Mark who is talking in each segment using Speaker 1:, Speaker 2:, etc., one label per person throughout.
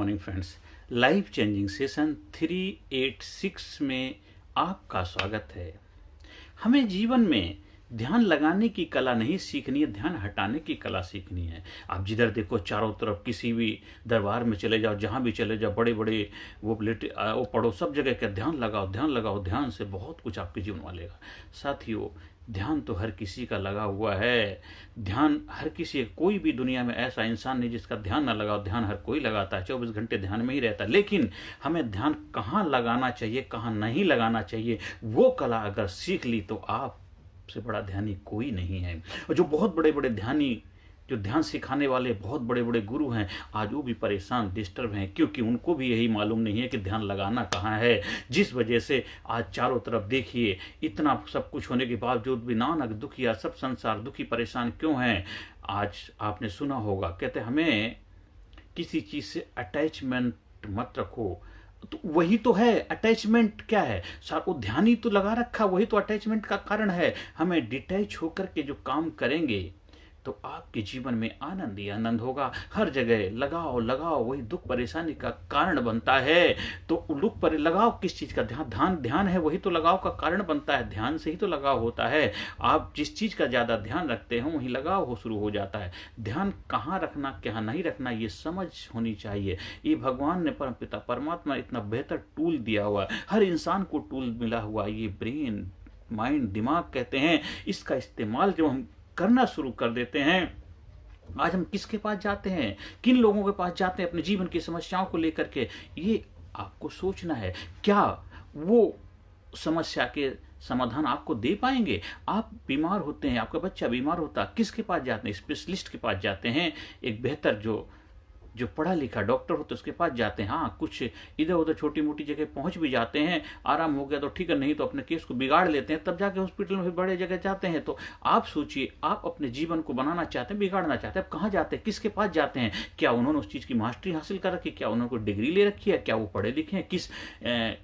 Speaker 1: Morning friends, life changing session 386 में आपका स्वागत है। हमें जीवन में ध्यान लगाने की कला नहीं सीखनी है, ध्यान हटाने की कला सीखनी है। आप जिधर देखो चारों तरफ किसी भी दरबार में चले जाओ, जहाँ भी चले जाओ, बड़े बड़े वो पढ़ो, सब जगह का ध्यान लगाओ, ध्यान लगाओ। ध्यान से बहुत कुछ आपके जीवन में मिलेगा। साथियों, ध्यान तो हर किसी का लगा हुआ है। ध्यान हर किसी, कोई भी दुनिया में ऐसा इंसान नहीं जिसका ध्यान ना लगाओ। ध्यान हर कोई लगाता है, 24 घंटे ध्यान में ही रहता है। लेकिन हमें ध्यान कहाँ लगाना चाहिए, कहाँ नहीं लगाना चाहिए, वो कला अगर सीख ली तो आप से बड़ा ध्यानी कोई नहीं है। और जो बहुत बड़े बड़े ध्यानी, जो ध्यान सिखाने वाले बहुत बड़े बड़े गुरु हैं, आज वो भी परेशान, डिस्टर्ब हैं, क्योंकि उनको भी यही मालूम नहीं है कि ध्यान लगाना कहाँ है। जिस वजह से आज चारों तरफ देखिए, इतना सब कुछ होने के बावजूद भी नानक दुखिया, सब संसार दुखी परेशान क्यों हैं। आज आपने सुना होगा, कहते हमें किसी चीज से अटैचमेंट मत रखो। तो वही तो है अटैचमेंट। क्या है, वो ध्यान ही तो लगा रखा, वही तो अटैचमेंट का कारण है। हमें डिटैच होकर के जो काम करेंगे तो आपके जीवन में आनंद ही आनंद होगा। हर जगह लगाओ लगाओ, वही दुख परेशानी का कारण बनता है। तो दुख पर लगाओ किस चीज का, ध्यान ध्यान है, वही तो लगाव का कारण बनता है। ध्यान से ही तो लगाव होता है। आप जिस चीज का ज्यादा ध्यान रखते हो वही लगाव हो शुरू हो जाता है। ध्यान कहाँ रखना क्या नहीं रखना ये समझ होनी चाहिए। ये भगवान ने परमपिता परमात्मा इतना बेहतर टूल दिया हुआ है। हर इंसान को टूल मिला हुआ, ये ब्रेन, माइंड, दिमाग कहते हैं। इसका इस्तेमाल जब हम करना शुरू कर देते हैं, आज हम किसके पास जाते हैं, किन लोगों के पास जाते हैं अपने जीवन की समस्याओं को लेकर के, ये आपको सोचना है। क्या वो समस्या के समाधान आपको दे पाएंगे। आप बीमार होते हैं, आपका बच्चा बीमार होता, किसके पास जाते हैं, स्पेशलिस्ट के पास जाते हैं। एक बेहतर जो पढ़ा लिखा डॉक्टर होता है उसके पास जाते हैं। हाँ, कुछ इधर उधर छोटी मोटी जगह पहुंच भी जाते हैं, आराम हो गया तो ठीक है, नहीं तो अपने केस को बिगाड़ लेते हैं, तब जाके हॉस्पिटल में फिर बड़े जगह जाते हैं। तो आप सोचिए, आप अपने जीवन को बनाना चाहते हैं, बिगाड़ना चाहते हैं, आप कहाँ जाते हैं, किसके पास जाते हैं। क्या उन्होंने उस चीज़ की मास्टरी हासिल कर रखी, क्या उन्होंने कोई डिग्री ले रखी है, क्या वो पढ़े लिखे हैं, किस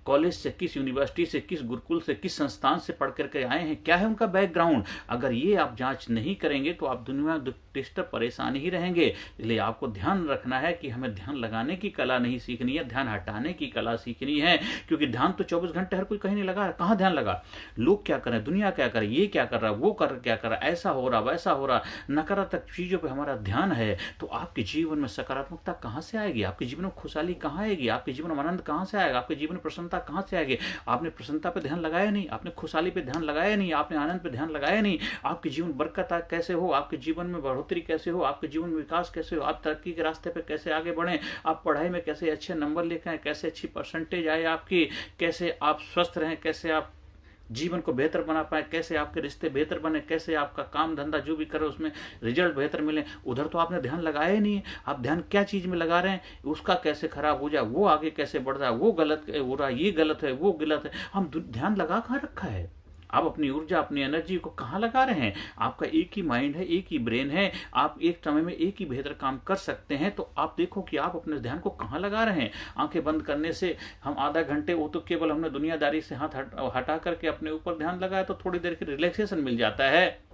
Speaker 1: कॉलेज से, किस यूनिवर्सिटी से, किस गुरुकुल से, किस संस्थान से पढ़ करके आए हैं, क्या है उनका बैकग्राउंड। अगर ये आप जांच नहीं करेंगे तो आप दुनिया में डिस्टर्ब परेशान ही रहेंगे। इसलिए आपको ध्यान रखना है कि हमें ध्यान लगाने की कला नहीं सीखनी है, ध्यान हटाने की कला सीखनी है। क्योंकि ध्यान तो 24 घंटे हर कोई कहीं नहीं लगा, कहाँ ध्यान लगा। लोग क्या करें, दुनिया क्या करे, ये क्या कर रहा, वो क्या कर रहा, ऐसा हो रहा, वैसा हो रहा, नकारात्मक चीजों पे हमारा ध्यान है। तो आपके जीवन में सकारात्मकता कहाँ से आएगी, आपके जीवन में खुशहाली कहाँ आएगी, आपके जीवन में आनंद कहाँ से आएगा, आपके जीवन में प्रसन्नता कहाँ से आएगी। आपने प्रसन्नता पे ध्यान लगाया नहीं, आपने खुशहाली पे ध्यान लगाया नहीं, आपने आनंद पे ध्यान लगाया नहीं। आपके जीवन बरकत कैसे हो, आपके जीवन में बढ़ोतरी कैसे हो, आपके जीवन में विकास कैसे हो, आप तरक्की के रास्ते पे कैसे आगे बढ़े, आप पढ़ाई में कैसे अच्छे नंबर लेकर आए, कैसे अच्छी परसेंटेज आए आपकी, कैसे आप स्वस्थ रहें, कैसे आप जीवन को बेहतर बना पाए, कैसे आपके रिश्ते बेहतर बने, कैसे आपका काम धंधा जो भी करो उसमें रिजल्ट बेहतर मिले। उधर तो आपने ध्यान लगाया ही नहीं है। आप ध्यान क्या चीज में लगा रहे हैं, उसका कैसे खराब हो जाए, वो आगे कैसे बढ़ रहा है, वो गलत हो रहा है, ये गलत है, वो गलत है। हम ध्यान लगा कहाँ रखा है। आप अपनी ऊर्जा, अपनी एनर्जी को कहाँ लगा रहे हैं। आपका एक ही माइंड है, एक ही ब्रेन है, आप एक समय में एक ही बेहतर काम कर सकते हैं। तो आप देखो कि आप अपने ध्यान को कहाँ लगा रहे हैं। आंखें बंद करने से हम आधा घंटे, वो तो केवल हमने दुनियादारी से हाथ हटा करके अपने ऊपर ध्यान लगाया तो थोड़ी देर की रिलैक्सेशन मिल जाता है,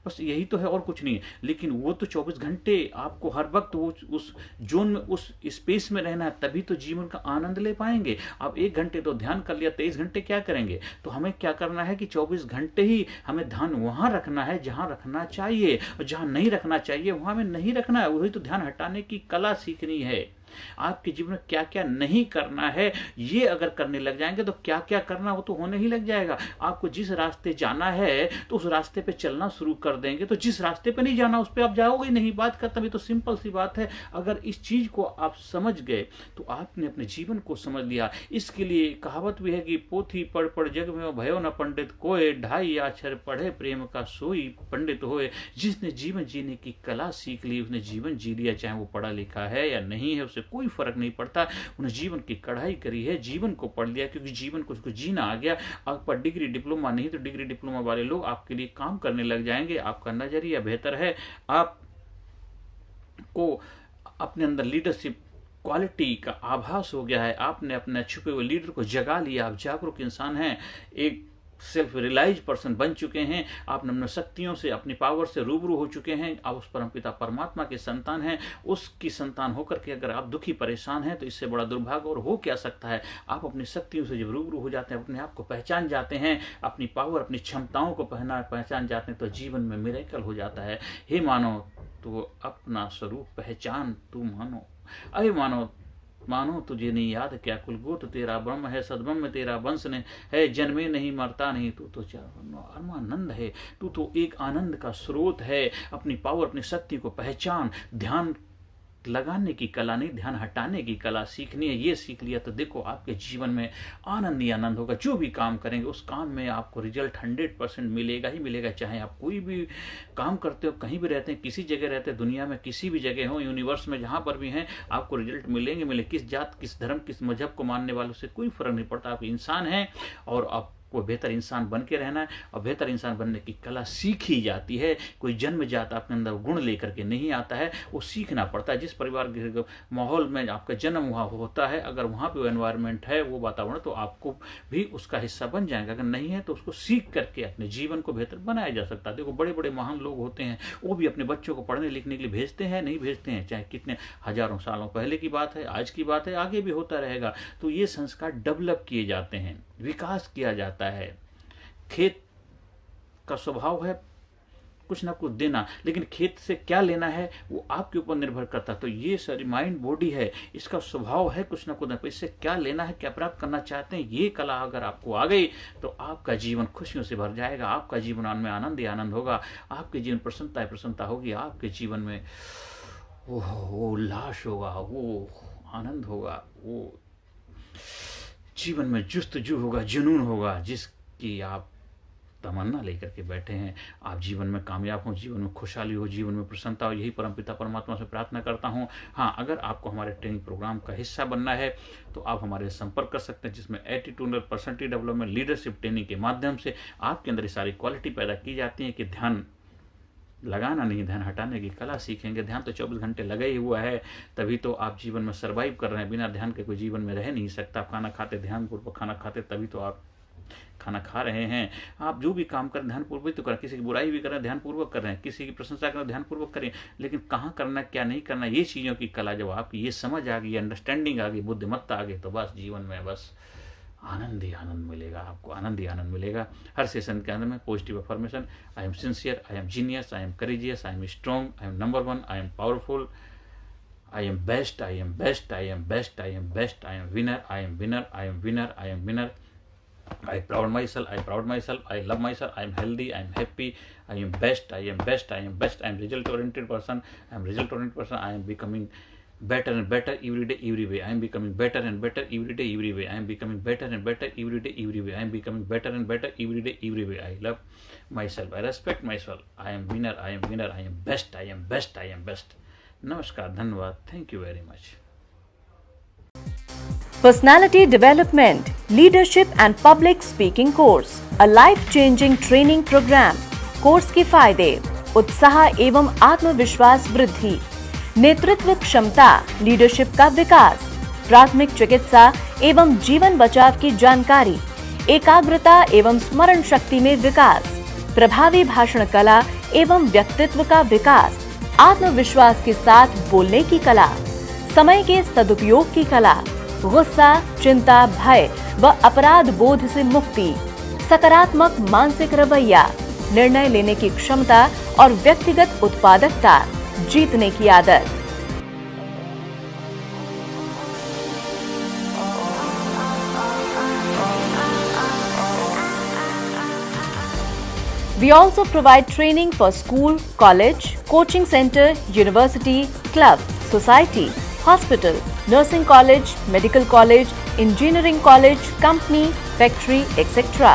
Speaker 1: बस यही तो है और कुछ नहीं है। लेकिन वो तो 24 घंटे आपको हर वक्त वो उस जोन में, उस स्पेस में रहना है, तभी तो जीवन का आनंद ले पाएंगे। आप 1 घंटे तो ध्यान कर लिया, 23 घंटे क्या करेंगे। तो हमें क्या करना है कि 24 घंटे ही हमें ध्यान वहां रखना है जहां रखना चाहिए, और जहां नहीं रखना चाहिए वहां हमें नहीं रखना है। वही तो ध्यान हटाने की कला सीखनी है। आपके जीवन में क्या क्या नहीं करना है, ये अगर करने लग जाएंगे तो क्या क्या करना वो तो होने ही लग जाएगा। आपको जिस रास्ते जाना है तो उस रास्ते पे चलना शुरू कर देंगे, तो जिस रास्ते पे नहीं जाना उस पे आप जाओगे नहीं। बात खत्म। ये तो सिंपल सी बात है। अगर इस चीज को आप समझ गए तो आपने अपने जीवन को समझ लिया। इसके लिए कहावत भी है कि पोथी पढ़ पढ़ जग में भयो न पंडित कोय, 2.5 अक्षर पढ़े प्रेम का सोई पंडित होए। जिसने जीवन जीने की कला सीख ली उसने जीवन जी लिया, चाहे वो पढ़ा लिखा है या नहीं है, उसे कोई फर्क नहीं पड़ता। उन्हें जीवन की कढ़ाई करी है, जीवन को पढ़ लिया, क्योंकि जीवन को उसको जीना आ गया। आप पर डिग्री डिप्लोमा नहीं तो डिग्री डिप्लोमा वाले लोग आपके लिए काम करने लग जाएंगे। आपका नजरिया बेहतर है, आपको अपने अंदर लीडरशिप क्वालिटी का आभास हो गया है, आपने अपने छुपे हुए लीडर को जगा लिया, आप जागरूक इंसान हैं। एक सेल्फ रियलाइज पर्सन बन चुके हैं, आप अपनी शक्तियों से, अपनी पावर से रूबरू हो चुके हैं, आप उस परमपिता परमात्मा के संतान हैं। उसकी संतान होकर के अगर आप दुखी परेशान हैं तो इससे बड़ा दुर्भाग्य और हो क्या सकता है। आप अपनी शक्तियों से जब रूबरू हो जाते हैं, अपने आप को पहचान जाते हैं, अपनी पावर, अपनी क्षमताओं को पहचान जाते हैं, तो जीवन में मिरेकल हो जाता है। हे मानव, तो अपना स्वरूप पहचान, तू मानो। अरे मानो तुझे नहीं याद क्या, कुलगोत तेरा ब्रह्म है, सद्ब्रह्म तेरा वंश ने है, जन्मे नहीं मरता नहीं, तू तो आनंद है, तू तो एक आनंद का स्रोत है। अपनी पावर, अपनी शक्ति को पहचान। ध्यान लगाने की कला नहीं, ध्यान हटाने की कला सीखनी है। ये सीख लिया तो देखो आपके जीवन में आनंद ही आनंद होगा। जो भी काम करेंगे उस काम में आपको रिजल्ट 100% मिलेगा ही मिलेगा। चाहे आप कोई भी काम करते हो, कहीं भी रहते हैं, किसी जगह रहते हैं, दुनिया में किसी भी जगह हो, यूनिवर्स में जहाँ पर भी हैं, आपको रिजल्ट मिलेंगे। किस जात, किस धर्म, किस मजहब को मानने वालों से कोई फर्क नहीं पड़ता। आप इंसान हैं और आप को बेहतर इंसान बन के रहना है, और बेहतर इंसान बनने की कला सीखी जाती है। कोई जन्म जात आपके अंदर गुण लेकर के नहीं आता है, वो सीखना पड़ता है। जिस परिवार के माहौल में आपका जन्म हुआ होता है, अगर वहाँ पे वो एनवायरनमेंट है, वो वातावरण, तो आपको भी उसका हिस्सा बन जाएगा। अगर नहीं है तो उसको सीख करके अपने जीवन को बेहतर बनाया जा सकता है। देखो बड़े बड़े महान लोग होते हैं, वो भी अपने बच्चों को पढ़ने लिखने के लिए भेजते हैं, नहीं भेजते हैं, चाहे कितने हजारों सालों पहले की बात है, आज की बात है, आगे भी होता रहेगा। तो ये संस्कार डेवलप किए जाते हैं, विकास किया जाता है। खेत का स्वभाव है कुछ ना कुछ देना, लेकिन खेत से क्या लेना है वो आपके ऊपर निर्भर करता है। तो ये सारी माइंड बॉडी है, इसका स्वभाव है कुछ ना कुछ, इससे क्या लेना है, क्या प्राप्त करना चाहते हैं, ये कला अगर आपको आ गई तो आपका जीवन खुशियों से भर जाएगा। आपका जीवन में आनंद ही आनंद होगा, आपके जीवन प्रसन्नता ही प्रसन्नता होगी, आपके जीवन में वो उल्लास होगा, वो आनंद होगा, वो जीवन में जुस्तजू होगा, जुनून होगा, जिसकी आप तमन्ना लेकर के बैठे हैं। आप जीवन में कामयाब हो, जीवन में खुशहाली हो, जीवन में प्रसन्नता हो, यही परमपिता परमात्मा से प्रार्थना करता हूं। हाँ, अगर आपको हमारे ट्रेनिंग प्रोग्राम का हिस्सा बनना है तो आप हमारे संपर्क कर सकते हैं, जिसमें attitudinal personality development leadership training के माध्यम से आपके अंदर सारी क्वालिटी पैदा की जाती है कि ध्यान लगाना नहीं, ध्यान हटाने की कला सीखेंगे। ध्यान तो 24 घंटे लगा ही हुआ है, तभी तो आप जीवन में सर्वाइव कर रहे हैं। बिना ध्यान के कोई जीवन में रह नहीं सकता। आप खाना खाते ध्यानपूर्वक खाना खाते, तभी तो आप खाना खा रहे हैं। आप जो भी काम करें ध्यानपूर्वक तो करें, किसी की बुराई भी करें ध्यानपूर्वक कर रहे हैं, किसी की प्रशंसा करें ध्यानपूर्वक करें, लेकिन कहाँ करना क्या नहीं करना, ये चीज़ों की कला जब आपकी ये समझ आ गई, अंडरस्टैंडिंग आ गई, बुद्धिमत्ता आ गई, तो बस जीवन में बस आनंद ही आनंद मिलेगा। आपको आनंद ही आनंद मिलेगा। हर सेशन के अंदर में positive affirmation, I am sincere, I am genius, I am courageous, I am strong, I am number 1, I am powerful, I am best, I am best, I am best, I am best, I am winner, I am winner, I am winner, I am winner. I proud myself, I proud myself, I love myself, I am healthy, I am happy, I am best, I am best, I am best, I am result oriented person, I am result oriented person, I am becoming better and better every day, every way. I am becoming better and better every day, every way. I am becoming better and better every day, every way. I am becoming better and better every day, every way. I love myself, I respect myself, I am winner, I am winner, I am best, I am best, I am best. नमस्कार, धन्यवाद, thank you very much.
Speaker 2: Personality Development, Leadership and Public Speaking Course, a life-changing training program. Course के फायदे: उत्साह एवं आत्मविश्वास वृद्धि, नेतृत्व क्षमता, लीडरशिप का विकास, प्राथमिक चिकित्सा एवं जीवन बचाव की जानकारी, एकाग्रता एवं स्मरण शक्ति में विकास, प्रभावी भाषण कला एवं व्यक्तित्व का विकास, आत्मविश्वास के साथ बोलने की कला, समय के सदुपयोग की कला, गुस्सा, चिंता, भय व अपराध बोध से मुक्ति, सकारात्मक मानसिक रवैया, निर्णय लेने की क्षमता और व्यक्तिगत उत्पादकता, जीतने की आदत। We also provide training for school, college, coaching center, university, club, society, hospital, nursing college, medical college, engineering college, company, factory, etc.